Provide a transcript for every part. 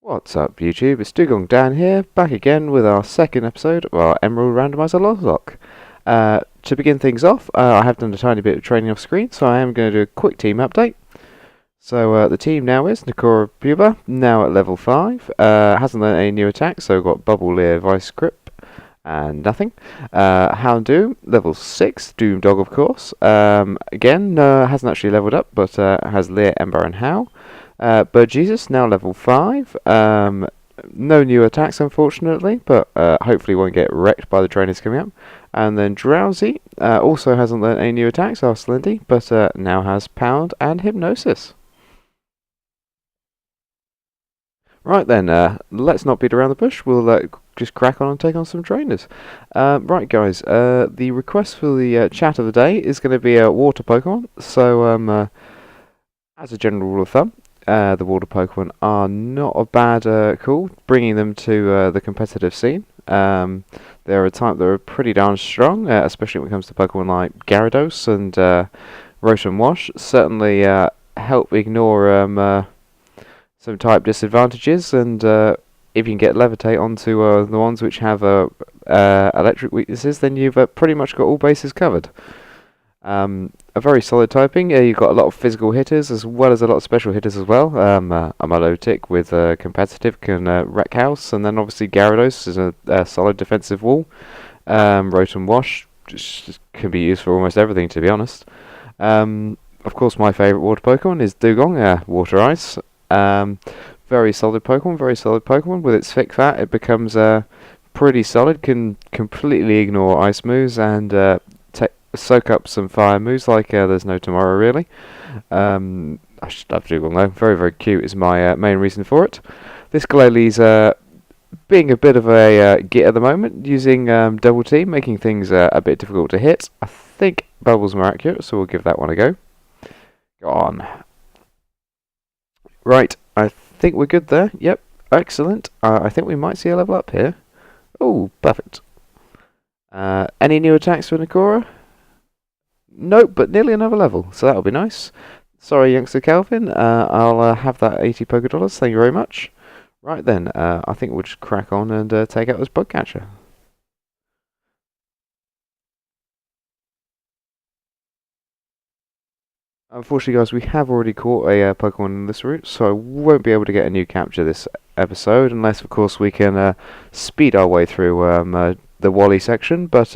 What's up YouTube, it's Dewgong Dan here, back again with our second episode of our Emerald Randomizer Nuzlocke. To begin things off, I have done a tiny bit of training off screen, so I am going to do a quick team update. So the team now is Nakora Puba, now at level 5, hasn't learned any new attacks, so got Bubble, Leer, Vice Grip, and nothing. Houndoom, level 6, Doom Dog of course, again, hasn't actually leveled up, but has Leer, Ember and Howl. Bird Jesus, now level 5. No new attacks, unfortunately, but hopefully won't get wrecked by the trainers coming up. And then Drowsy also hasn't learned any new attacks, our Slendy, but now has Pound and Hypnosis. Right then, let's not beat around the bush. We'll just crack on and take on some trainers. Right, guys, the request for the chat of the day is going to be a water Pokemon. So, as a general rule of thumb, the water Pokemon are not a bad call, bringing them to the competitive scene. They're a type that are pretty darn strong, especially when it comes to Pokemon like Gyarados and Rotom Wash. Certainly help ignore some type disadvantages, and if you can get Levitate onto the ones which have electric weaknesses, then you've pretty much got all bases covered. A very solid typing. You've got a lot of physical hitters as well as a lot of special hitters as well. A Milotic with competitive can wreck house, and then obviously Gyarados is a solid defensive wall. Rotom Wash just can be used for almost everything, to be honest. Of course, my favourite water Pokemon is Dewgong, Water Ice. Very solid Pokemon. With its thick fat, it becomes pretty solid. Can completely ignore ice moves and soak up some fire moves like there's no tomorrow, really. I just love Dewgong though. Very cute is my main reason for it. This Glalie is being a bit of a git at the moment, using double team, making things a bit difficult to hit. I think Bubble's more accurate, so we'll give that one a go. Go on. Right, I think we're good there. Yep, excellent. I think we might see a level up here. Oh, perfect. Any new attacks for Nakora? Nope, but nearly another level, so that'll be nice. Sorry, youngster Calvin, I'll have that 80 Poké Dollars, thank you very much. Right then, I think we'll just crack on and take out this bug catcher. Unfortunately, guys, we have already caught a Pokemon in this route, so I won't be able to get a new capture this episode, unless, of course, we can speed our way through the Wally section, but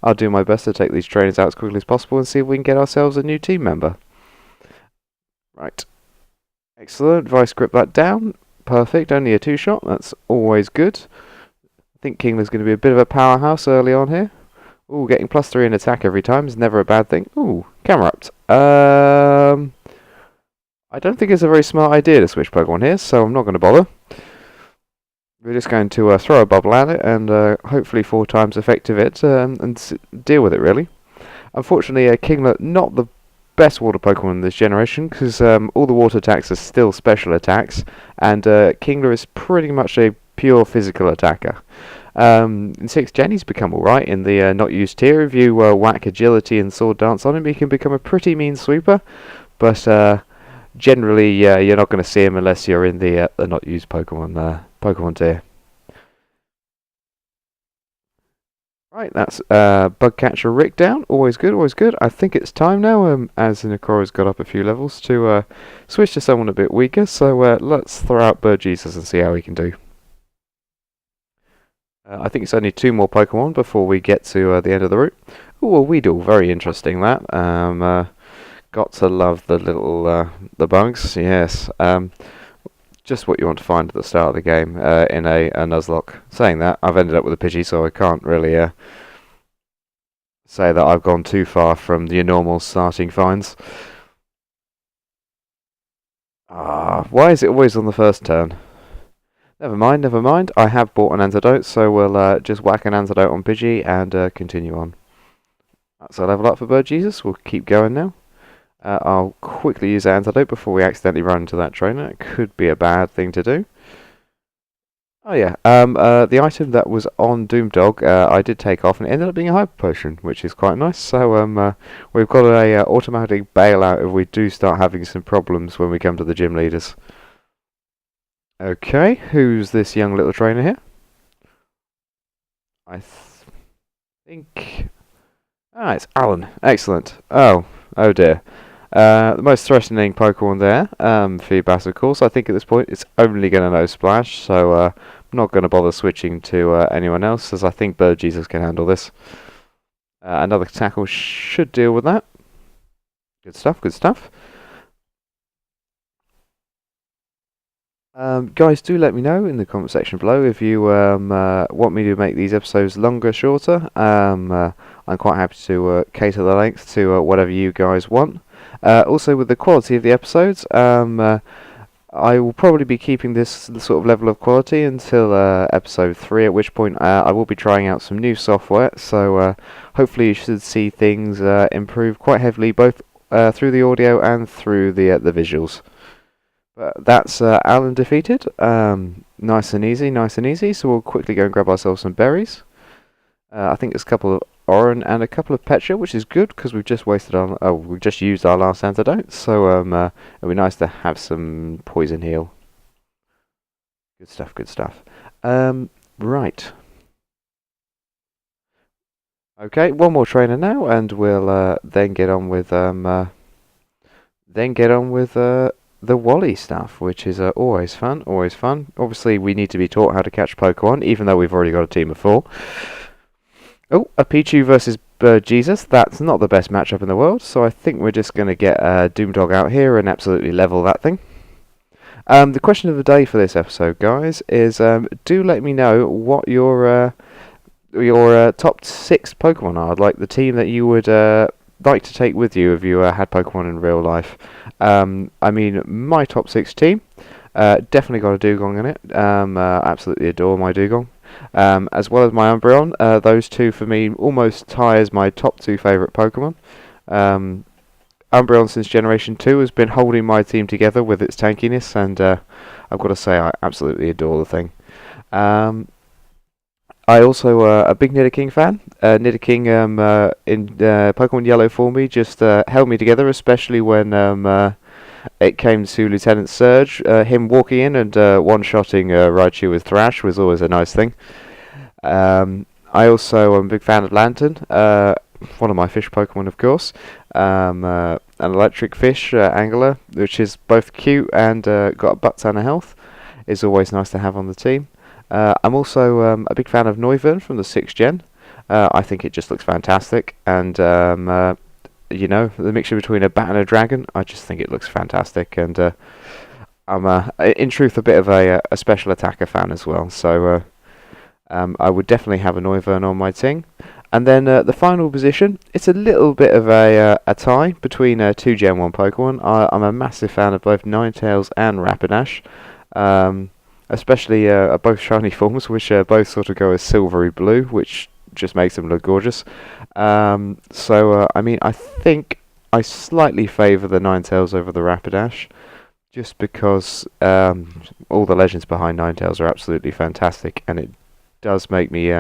I'll do my best to take these trainers out as quickly as possible and see if we can get ourselves a new team member. Right. Excellent. Vice grip that down. Perfect. Only a 2-shot. That's always good. I think Kingler's going to be a bit of a powerhouse early on here. Ooh, getting +3 in attack every time is never a bad thing. Ooh, Camerupt. I don't think it's a very smart idea to switch Pokemon here, so I'm not going to bother. We're just going to throw a bubble at it and hopefully 4 times effective it and deal with it, really. Unfortunately, Kingler, not the best water Pokemon in this generation, because all the water attacks are still special attacks, and Kingler is pretty much a pure physical attacker. In 6th Gen, he's become alright in the not used tier. If you whack agility and sword dance on him, he can become a pretty mean sweeper, but generally, you're not going to see him unless you're in the not used Pokemon tier. Right, that's Bug Catcher Rick down. Always good, always good. I think it's time now, as Nakora's got up a few levels, to switch to someone a bit weaker. So let's throw out Bird Jesus and see how he can do. I think it's only 2 more Pokemon before we get to the end of the route. Ooh, a Weedle. Very interesting, that. Got to love the little the bugs, yes. Just what you want to find at the start of the game in a Nuzlocke. Saying that, I've ended up with a Pidgey, so I can't really say that I've gone too far from the normal starting finds. Why is it always on the first turn? Never mind. I have bought an antidote, so we'll just whack an antidote on Pidgey and continue on. That's a level up for Bird Jesus. We'll keep going now. I'll quickly use antidote before we accidentally run into that trainer. It could be a bad thing to do. Oh yeah, the item that was on Doomdog, I did take off, and it ended up being a Hyper Potion, which is quite nice. So we've got a automatic bailout if we do start having some problems when we come to the gym leaders. Okay, who's this young little trainer here? I think... Ah, it's Alan. Excellent. Oh dear. The most threatening Pokemon there, Feedbass, of course. I think at this point it's only going to know Splash, so I'm not going to bother switching to anyone else, as I think Bird Jesus can handle this. Another tackle should deal with that. Good stuff, good stuff. Guys, do let me know in the comment section below if you want me to make these episodes longer, shorter. I'm quite happy to cater the length to whatever you guys want. Also, with the quality of the episodes, I will probably be keeping this sort of level of quality until episode 3, at which point I will be trying out some new software, so hopefully you should see things improve quite heavily, both through the audio and through the visuals. But that's Alan defeated. Nice and easy, nice and easy. So we'll quickly go and grab ourselves some berries. I think there's a couple of Oran and a couple of Petra, which is good because we've just we've just used our last antidote. So it'll be nice to have some poison heal. Good stuff, good stuff. Right. Okay, one more trainer now, and we'll then get on with the Wally stuff, which is always fun, always fun. Obviously, we need to be taught how to catch Pokemon, even though we've already got a team of 4. Oh, a Pichu versus Bird Jesus. That's not the best matchup in the world, so I think we're just going to get Doomdog out here and absolutely level that thing. The question of the day for this episode, guys, is do let me know what your top 6 Pokemon are, like the team that you would like to take with you if you had Pokemon in real life. I mean, my top 6 team, definitely got a Dewgong in it. Absolutely adore my Dewgong. As well as my Umbreon. Those two for me almost tie as my top 2 favourite Pokemon. Umbreon since Generation 2 has been holding my team together with its tankiness, and I've got to say I absolutely adore the thing. I also a big Nidoking fan. Nidoking in Pokemon Yellow for me just held me together, especially when it came to Lieutenant Surge. Him walking in and one-shotting Raichu with Thrash was always a nice thing. I also am a big fan of Lantern, one of my fish Pokemon, of course. An electric fish, Angler, which is both cute and got a butt ton of health, is always nice to have on the team. I'm also a big fan of Noivern from the 6th Gen. I think it just looks fantastic, and you know, the mixture between a bat and a dragon, I just think it looks fantastic, and I'm in truth a bit of a special attacker fan as well, so I would definitely have a Noivern on my team. And then the final position, it's a little bit of a tie between 2 Gen 1 Pokemon. I'm a massive fan of both Ninetales and Rapidash. Especially both shiny forms, which both sort of go as silvery blue, which just makes them look gorgeous. So, I mean, I think I slightly favour the Ninetales over the Rapidash, just because all the legends behind Ninetales are absolutely fantastic, and it does make me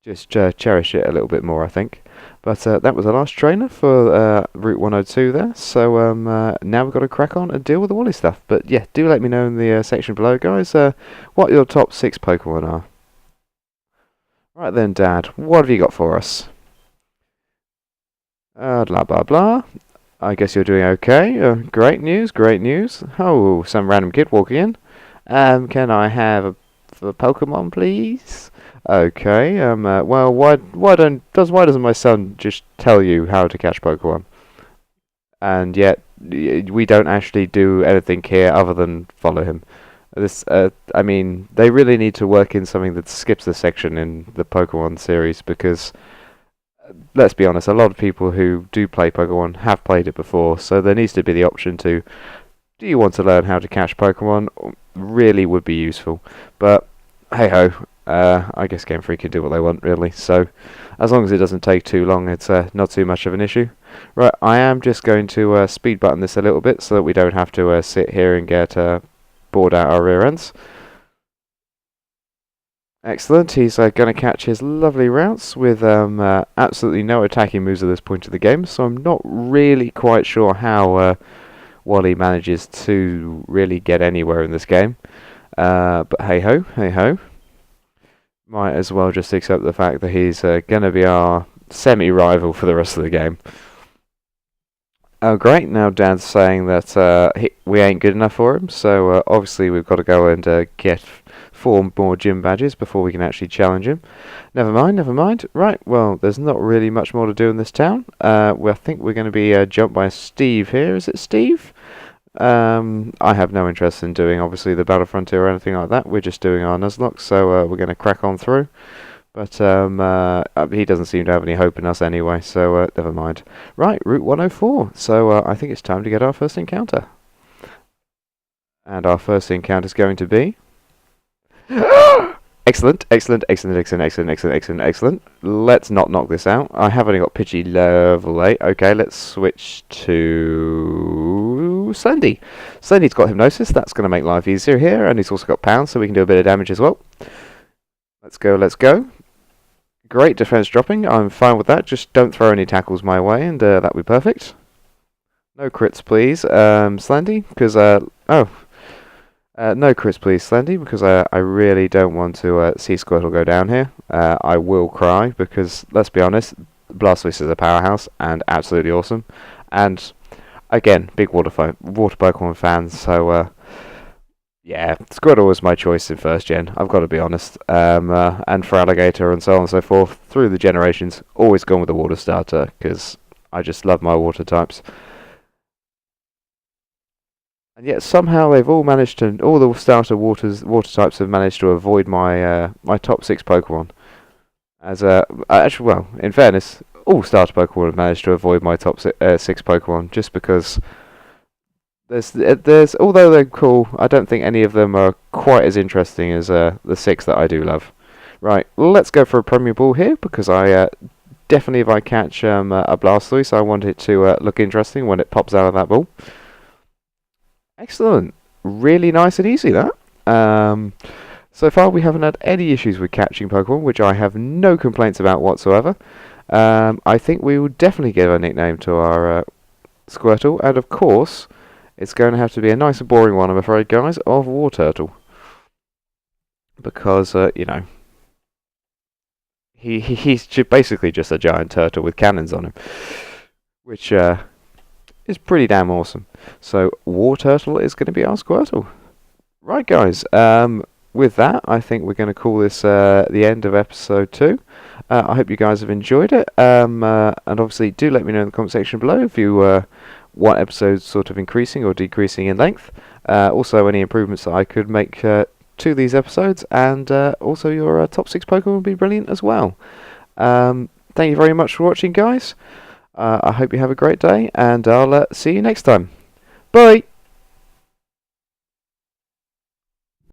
just cherish it a little bit more, I think. But that was the last trainer for Route 102 there, so now we've got to crack on and deal with the Wally stuff. But yeah, do let me know in the section below, guys, what your top 6 Pokemon are. Right then, Dad, what have you got for us? Blah blah blah. I guess you're doing okay. Great news, great news. Oh, some random kid walking in. Can I have a Pokemon, please? Okay, well, why doesn't my son just tell you how to catch Pokemon? And yet, we don't actually do anything here other than follow him. This, I mean, they really need to work in something that skips the section in the Pokemon series, because, let's be honest, a lot of people who do play Pokemon have played it before, so there needs to be the option to, do you want to learn how to catch Pokemon? Really would be useful, but hey ho. I guess Game Freak can do what they want, really, so as long as it doesn't take too long, it's not too much of an issue. Right, I am just going to speed button this a little bit so that we don't have to sit here and get bored out our rear ends. Excellent, he's going to catch his lovely routes with absolutely no attacking moves at this point of the game, so I'm not really quite sure how Wally manages to really get anywhere in this game. But hey ho, hey ho. Might as well just accept the fact that he's going to be our semi-rival for the rest of the game. Oh great, now Dan's saying that we ain't good enough for him, so obviously we've got to go and get 4 more gym badges before we can actually challenge him. Never mind, never mind. Right, well, there's not really much more to do in this town. Well, I think we're going to be jumped by Steve here. Is it Steve? I have no interest in doing, obviously, the Battle Frontier or anything like that. We're just doing our Nuzlocke, so we're going to crack on through. But he doesn't seem to have any hope in us anyway, so never mind. Right, Route 104. So I think it's time to get our first encounter. And our first encounter is going to be... Excellent, excellent, excellent, excellent, excellent, excellent, excellent, excellent. Let's not knock this out. I have only got Pidgey level 8. Okay, let's switch to Slendy. Slendy's got Hypnosis. That's going to make life easier here. And he's also got Pound, so we can do a bit of damage as well. Let's go, let's go. Great defense dropping. I'm fine with that. Just don't throw any tackles my way, and that'll be perfect. No crits, please, Slendy, because... no crits, please, Slendy, because I really don't want to see Squirtle go down here. I will cry, because, let's be honest, Blastoise is a powerhouse, and absolutely awesome. And, again, big water Pokemon fan, so, yeah, Squirtle was my choice in first gen, I've got to be honest. And for Alligator and so on and so forth, through the generations, always gone with the water starter, because I just love my water types. And yet somehow they've all managed to, all the starter water types have managed to avoid my my top 6 Pokemon. As actually, well, in fairness, all starter Pokemon have managed to avoid my top 6 Pokemon, just because there's although they're cool, I don't think any of them are quite as interesting as the 6 that I do love. Right, let's go for a Premier Ball here, because I definitely, if I catch a Blastoise, I want it to look interesting when it pops out of that ball. Excellent. Really nice and easy, that. So far, we haven't had any issues with catching Pokemon, which I have no complaints about whatsoever. I think we will definitely give a nickname to our Squirtle, and of course, it's going to have to be a nice and boring one, I'm afraid, guys, of Wartortle. Because, you know, he's basically just a giant turtle with cannons on him, which... is pretty damn awesome. So, Wartortle is going to be our Squirtle. Right, guys, with that, I think we're going to call this the end of episode 2. I hope you guys have enjoyed it, and obviously do let me know in the comment section below if you want episodes sort of increasing or decreasing in length. Also, any improvements that I could make to these episodes, and also your top 6 Pokemon would be brilliant as well. Thank you very much for watching, guys. I hope you have a great day, and I'll see you next time. Bye!